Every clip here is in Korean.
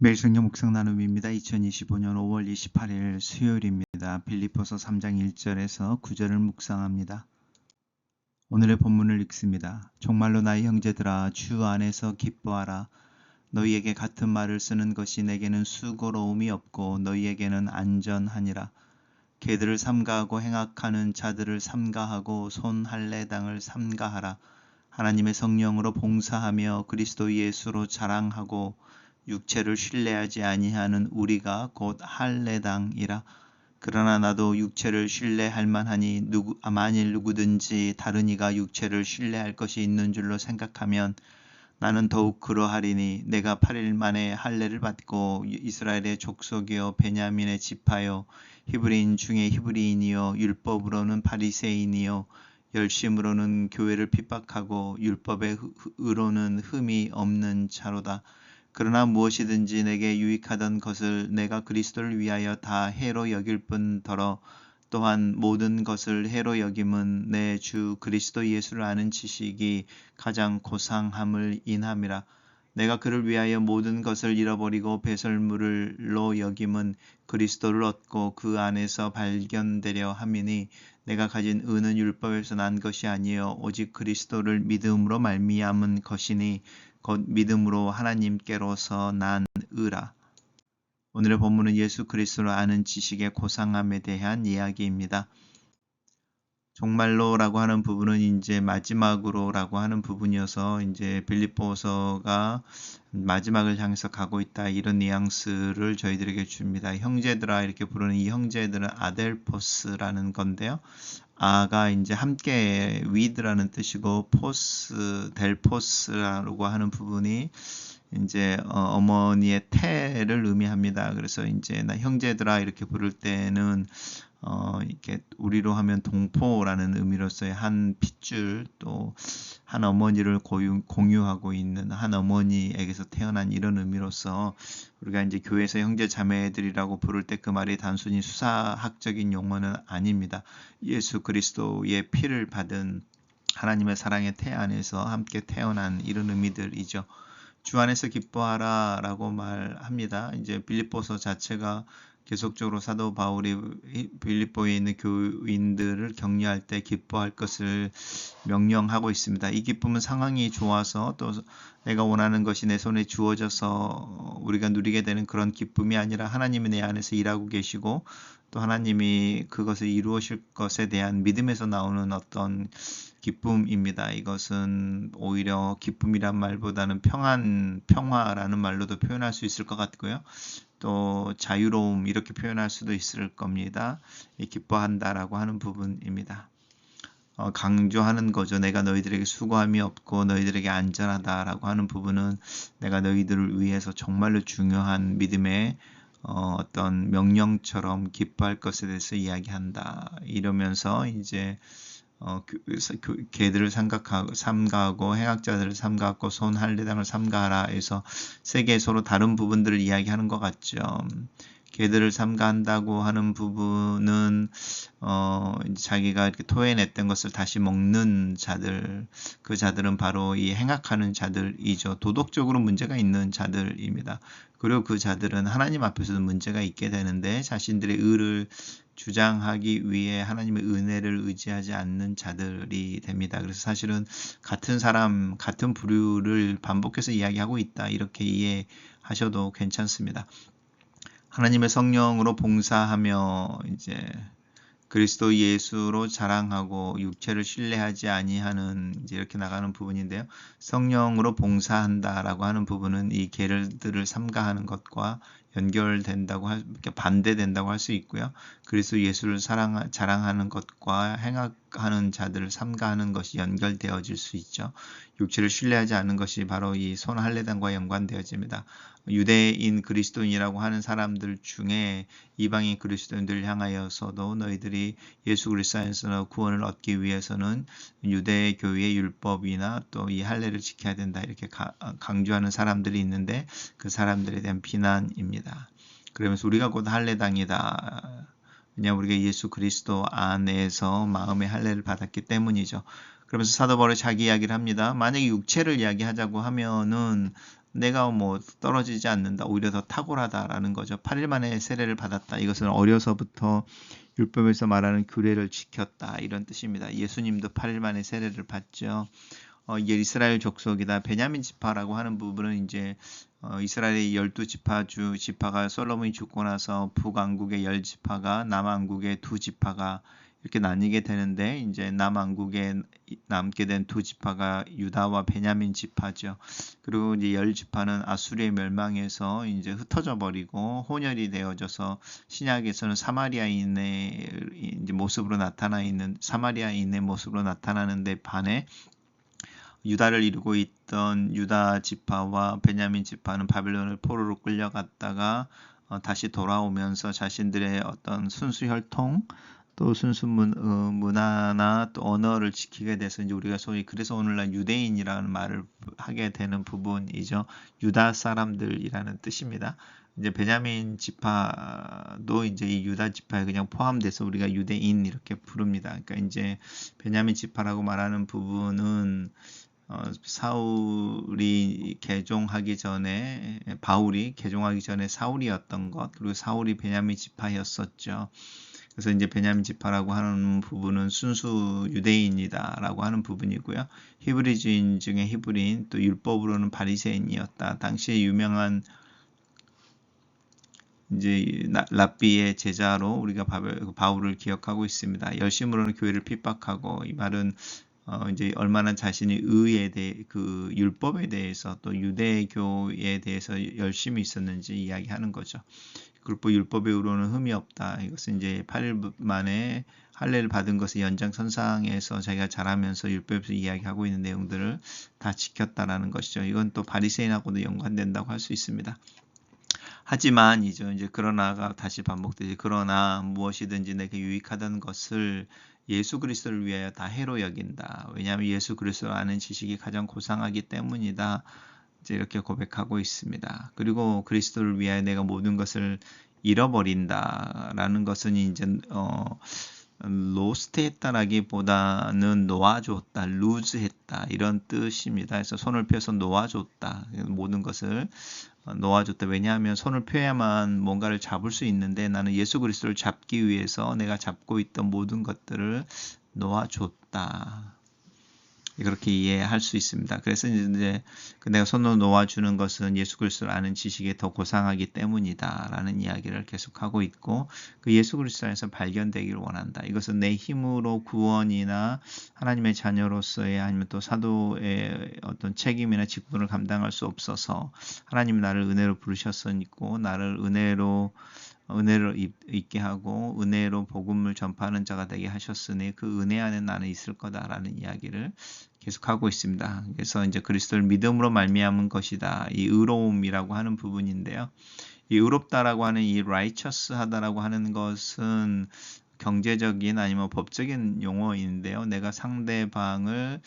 매일 성경 묵상 나눔입니다. 2025년 5월 28일 수요일입니다. 빌립보서 3장 1절에서 9절을 묵상합니다. 오늘의 본문을 읽습니다. 정말로 나의 형제들아 주 안에서 기뻐하라. 너희에게 같은 말을 쓰는 것이 내게는 수고로움이 없고 너희에게는 안전하니라. 개들을 삼가하고 행악하는 자들을 삼가하고 손 할례당을 삼가하라. 하나님의 성령으로 봉사하며 그리스도 예수로 자랑하고 육체를 신뢰하지 아니하는 우리가 곧 할례당이라. 그러나 나도 육체를 신뢰할 만하니 만일 누구든지 다른 이가 육체를 신뢰할 것이 있는 줄로 생각하면 나는 더욱 그러하리니 내가 8일 만에 할례를 받고 이스라엘의 족속이요 베냐민의 지파요 히브리인 중에 히브리인이요 율법으로는 바리새인이요 열심으로는 교회를 핍박하고 율법의 의로는 흠이 없는 자로다. 그러나 무엇이든지 내게 유익하던 것을 내가 그리스도를 위하여 다 해로 여길 뿐더러 또한 모든 것을 해로 여김은 내 주 그리스도 예수를 아는 지식이 가장 고상함을 인함이라. 내가 그를 위하여 모든 것을 잃어버리고 배설물로 여김은 그리스도를 얻고 그 안에서 발견되려 함이니 내가 가진 의는 율법에서 난 것이 아니요 오직 그리스도를 믿음으로 말미암은 것이니 곧 믿음으로 하나님께로서 난 의라. 오늘의 본문은 예수 그리스도를 아는 지식의 고상함에 대한 이야기입니다. 정말로라고 하는 부분은 이제 마지막으로라고 하는 부분이어서 이제 빌립보서가 마지막을 향해서 가고 있다 이런 뉘앙스를 저희들에게 줍니다. 형제들아 이렇게 부르는 이 형제들은 아델포스라는 건데요. 아가 이제 함께 with라는 뜻이고 델포스라고 하는 부분이 이제 어머니의 태를 의미합니다. 그래서 이제 나 형제들아 이렇게 부를 때는 이렇게 우리로 하면 동포라는 의미로서의 한 핏줄 또 한 어머니를 공유하고 있는 한 어머니에게서 태어난 이런 의미로서 우리가 이제 교회에서 형제 자매들이라고 부를 때 그 말이 단순히 수사학적인 용어는 아닙니다. 예수 그리스도의 피를 받은 하나님의 사랑의 태 안에서 함께 태어난 이런 의미들이죠. 주 안에서 기뻐하라 라고 말합니다. 이제 빌립보서 자체가 계속적으로 사도 바울이 빌립보에 있는 교인들을 격려할 때 기뻐할 것을 명령하고 있습니다. 이 기쁨은 상황이 좋아서 또 내가 원하는 것이 내 손에 주어져서 우리가 누리게 되는 그런 기쁨이 아니라 하나님이 내 안에서 일하고 계시고 또 하나님이 그것을 이루실 것에 대한 믿음에서 나오는 어떤 기쁨입니다. 이것은 오히려 기쁨이란 말보다는 평화라는 말로도 표현할 수 있을 것 같고요. 또 자유로움 이렇게 표현할 수도 있을 겁니다. 기뻐한다라고 하는 부분입니다. 강조하는 거죠. 내가 너희들에게 수고함이 없고 너희들에게 안전하다라고 하는 부분은 내가 너희들을 위해서 정말로 중요한 믿음의 어떤 명령처럼 기뻐할 것에 대해서 이야기한다. 이러면서 이제 개들을 삼가하고 행악자들을 삼가하고 손 할례당을 삼가하라 해서 세 개 서로 다른 부분들을 이야기하는 것 같죠. 개들을 삼가한다고 하는 부분은 자기가 이렇게 토해냈던 것을 다시 먹는 자들, 그 자들은 바로 이 행악하는 자들이죠. 도덕적으로 문제가 있는 자들입니다. 그리고 그 자들은 하나님 앞에서도 문제가 있게 되는데 자신들의 의를 주장하기 위해 하나님의 은혜를 의지하지 않는 자들이 됩니다. 그래서 사실은 같은 사람, 같은 부류를 반복해서 이야기하고 있다. 이렇게 이해하셔도 괜찮습니다. 하나님의 성령으로 봉사하며 이제 그리스도 예수로 자랑하고 육체를 신뢰하지 아니하는 이제 이렇게 나가는 부분인데요. 성령으로 봉사한다라고 하는 부분은 이 계들을 삼가하는 것과 연결된다고 반대된다고 할 수 있고요. 그리스도 예수를 자랑하는 것과 행악하는 자들을 삼가하는 것이 연결되어질 수 있죠. 육체를 신뢰하지 않는 것이 바로 이 손 할례당과 연관되어집니다. 유대인 그리스도인이라고 하는 사람들 중에 이방인 그리스도인들을 향하여서도 너희들이 예수 그리스도 안에서 구원을 얻기 위해서는 유대 교회의 율법이나 또 이 할례를 지켜야 된다 이렇게 강조하는 사람들이 있는데 그 사람들에 대한 비난입니다. 그러면서 우리가 곧 할례당이다. 왜냐하면 우리가 예수 그리스도 안에서 마음의 할례를 받았기 때문이죠. 그러면서 사도 바울이 자기 이야기를 합니다. 만약에 육체를 이야기하자고 하면은 내가 뭐 떨어지지 않는다. 오히려 더 탁월하다라는 거죠. 8일 만에 세례를 받았다. 이것은 어려서부터 율법에서 말하는 규례를 지켰다. 이런 뜻입니다. 예수님도 8일 만에 세례를 받죠. 이게 이스라엘 족속이다. 베냐민 지파라고 하는 부분은 이제 이스라엘의 12지파 지파가 솔로몬이 죽고 나서 북왕국의 10지파가 남왕국의 2지파가 이렇게 나뉘게 되는데 이제 남왕국에 남게 된 2지파가 유다와 베냐민 지파죠. 그리고 이제 10지파는 아수리의 멸망에서 이제 흩어져 버리고 혼혈이 되어져서 신약에서는 사마리아인의 이제 모습으로 나타나 있는 사마리아인의 모습으로 나타나는데 반해 유다를 이루고 있던 유다 지파와 베냐민 지파는 바벨론을 포로로 끌려갔다가 다시 돌아오면서 자신들의 어떤 순수 혈통 또 순수 문화나 또 언어를 지키게 돼서 이제 우리가 소위 그래서 오늘날 유대인이라는 말을 하게 되는 부분이죠. 유다 사람들이라는 뜻입니다. 이제 베냐민 지파도 이제 이 유다 지파에 그냥 포함돼서 우리가 유대인 이렇게 부릅니다. 그러니까 이제 베냐민 지파라고 말하는 부분은 사울이 개종하기 전에 바울이 개종하기 전에 사울이었던 것 그리고 사울이 베냐민 지파였었죠. 그래서 이제 베냐민 지파라고 하는 부분은 순수 유대인이다라고 하는 부분이고요. 히브리주인 중에 히브리인 또 율법으로는 바리새인이었다. 당시에 유명한 이제 랍비의 제자로 우리가 바울을 기억하고 있습니다. 열심으로는 교회를 핍박하고 이 말은 이제 얼마나 자신이 의에 대해 그 율법에 대해서 또 유대교에 대해서 열심히 있었는지 이야기하는 거죠. 그리고 율법의 의로는 흠이 없다. 이것은 이제 8일 만에 할례를 받은 것의 연장선상에서 자기가 자라면서 율법에서 이야기하고 있는 내용들을 다 지켰다라는 것이죠. 이건 또 바리새인하고도 연관된다고 할 수 있습니다. 하지만 이제 그러나가 다시 반복되지. 그러나 무엇이든지 내게 유익하던 것을 예수 그리스도를 위하여 다 해로 여긴다. 왜냐하면 예수 그리스도를 아는 지식이 가장 고상하기 때문이다. 이제 이렇게 고백하고 있습니다. 그리고 그리스도를 위하여 내가 모든 것을 잃어버린다라는 것은 이제 로스트했다라기보다는 놓아줬다, 루즈했다 이런 뜻입니다. 그래서 손을 펴서 놓아줬다. 모든 것을 놓아줬다. 왜냐하면 손을 펴야만 뭔가를 잡을 수 있는데 나는 예수 그리스도를 잡기 위해서 내가 잡고 있던 모든 것들을 놓아줬다. 그렇게 이해할 수 있습니다. 그래서 이제 내가 손으로 놓아주는 것은 예수 그리스도를 아는 지식이 더 고상하기 때문이다라는 이야기를 계속하고 있고 그 예수 그리스도 안에서 발견되기를 원한다. 이것은 내 힘으로 구원이나 하나님의 자녀로서의 아니면 또 사도의 어떤 책임이나 직분을 감당할 수 없어서 하나님이 나를 은혜로 부르셨으니까 나를 은혜를 있게 하고 은혜로 복음을 전파하는 자가 되게 하셨으니 그 은혜 안에 나는 있을 거다라는 이야기를 계속하고 있습니다. 그래서 이제 그리스도를 믿음으로 말미암은 것이다. 이 의로움이라고 하는 부분인데요. 이 의롭다라고 하는 이 righteous하다라고 하는 것은 경제적인 아니면 법적인 용어인데요. 내가 상대방을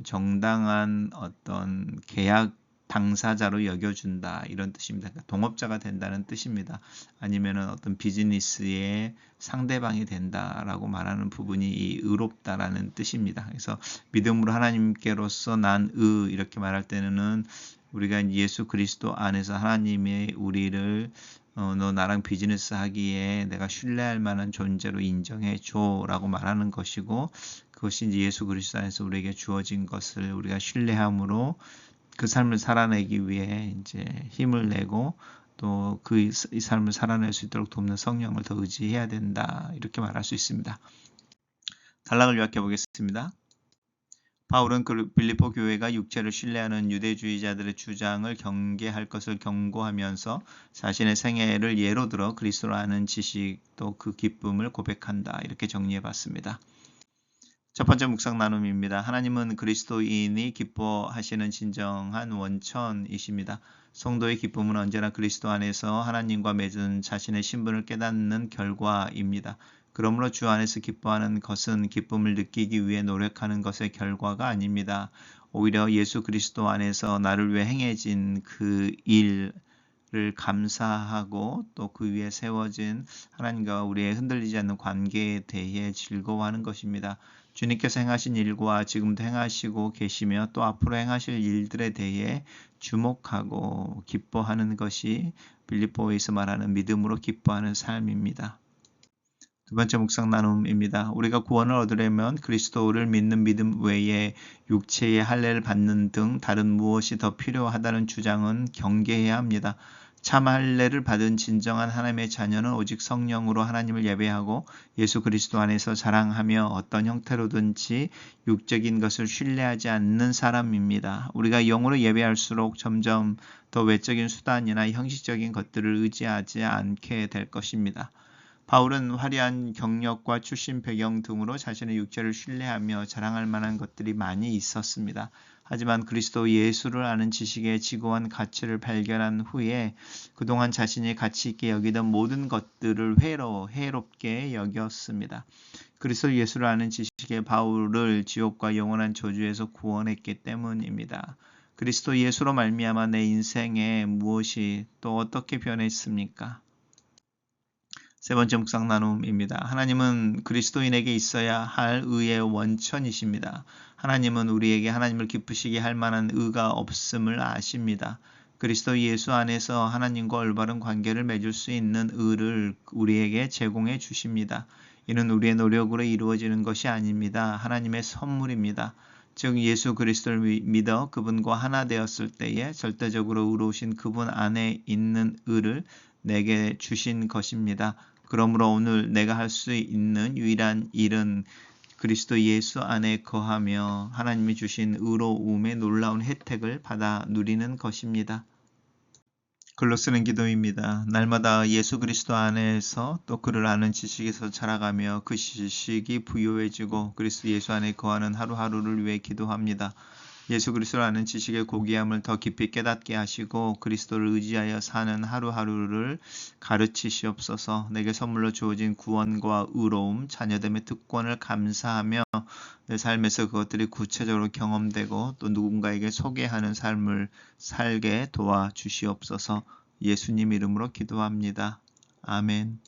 정당한 어떤 계약 당사자로 여겨준다 이런 뜻입니다. 그러니까 동업자가 된다는 뜻입니다. 아니면은 어떤 비즈니스의 상대방이 된다라고 말하는 부분이 이 의롭다라는 뜻입니다. 그래서 믿음으로 하나님께로서 난 이렇게 말할 때는 우리가 예수 그리스도 안에서 하나님의 우리를 너 나랑 비즈니스 하기에 내가 신뢰할 만한 존재로 인정해 줘라고 말하는 것이고 그것이 이제 예수 그리스도 안에서 우리에게 주어진 것을 우리가 신뢰함으로 그 삶을 살아내기 위해 이제 힘을 내고 또 이 삶을 살아낼 수 있도록 돕는 성령을 더 의지해야 된다. 이렇게 말할 수 있습니다. 단락을 요약해 보겠습니다. 바울은 빌립보 교회가 육체를 신뢰하는 유대주의자들의 주장을 경계할 것을 경고하면서 자신의 생애를 예로 들어 그리스도를 아는 지식 또 그 기쁨을 고백한다. 이렇게 정리해 봤습니다. 첫 번째 묵상 나눔입니다. 하나님은 그리스도인이 기뻐하시는 진정한 원천이십니다. 성도의 기쁨은 언제나 그리스도 안에서 하나님과 맺은 자신의 신분을 깨닫는 결과입니다. 그러므로 주 안에서 기뻐하는 것은 기쁨을 느끼기 위해 노력하는 것의 결과가 아닙니다. 오히려 예수 그리스도 안에서 나를 위해 행해진 그 일을 감사하고 또 그 위에 세워진 하나님과 우리의 흔들리지 않는 관계에 대해 즐거워하는 것입니다. 주님께서 행하신 일과 지금도 행하시고 계시며 또 앞으로 행하실 일들에 대해 주목하고 기뻐하는 것이 빌립보에서 말하는 믿음으로 기뻐하는 삶입니다. 두 번째 묵상 나눔입니다. 우리가 구원을 얻으려면 그리스도를 믿는 믿음 외에 육체의 할례를 받는 등 다른 무엇이 더 필요하다는 주장은 경계해야 합니다. 참 할례를 받은 진정한 하나님의 자녀는 오직 성령으로 하나님을 예배하고 예수 그리스도 안에서 자랑하며 어떤 형태로든지 육적인 것을 신뢰하지 않는 사람입니다. 우리가 영으로 예배할수록 점점 더 외적인 수단이나 형식적인 것들을 의지하지 않게 될 것입니다. 바울은 화려한 경력과 출신 배경 등으로 자신의 육체를 신뢰하며 자랑할 만한 것들이 많이 있었습니다. 하지만 그리스도 예수를 아는 지식의 지고한 가치를 발견한 후에 그동안 자신이 가치 있게 여기던 모든 것들을 해롭게 여겼습니다. 그리스도 예수를 아는 지식의 바울을 지옥과 영원한 저주에서 구원했기 때문입니다. 그리스도 예수로 말미암아 내 인생에 무엇이 또 어떻게 변했습니까? 세 번째 묵상 나눔입니다. 하나님은 그리스도인에게 있어야 할 의의 원천이십니다. 하나님은 우리에게 하나님을 기쁘시게 할 만한 의가 없음을 아십니다. 그리스도 예수 안에서 하나님과 올바른 관계를 맺을 수 있는 의를 우리에게 제공해 주십니다. 이는 우리의 노력으로 이루어지는 것이 아닙니다. 하나님의 선물입니다. 즉 예수 그리스도를 믿어 그분과 하나 되었을 때에 절대적으로 의로우신 그분 안에 있는 의를 내게 주신 것입니다. 그러므로 오늘 내가 할 수 있는 유일한 일은 그리스도 예수 안에 거하며 하나님이 주신 의로움의 놀라운 혜택을 받아 누리는 것입니다. 글로 쓰는 기도입니다. 날마다 예수 그리스도 안에서 또 그를 아는 지식에서 자라가며 그 지식이 부요해지고 그리스도 예수 안에 거하는 하루하루를 위해 기도합니다. 예수 그리스도를 아는 지식의 고귀함을 더 깊이 깨닫게 하시고 그리스도를 의지하여 사는 하루하루를 가르치시옵소서. 내게 선물로 주어진 구원과 의로움, 자녀됨의 특권을 감사하며 내 삶에서 그것들이 구체적으로 경험되고 또 누군가에게 소개하는 삶을 살게 도와주시옵소서. 예수님 이름으로 기도합니다. 아멘.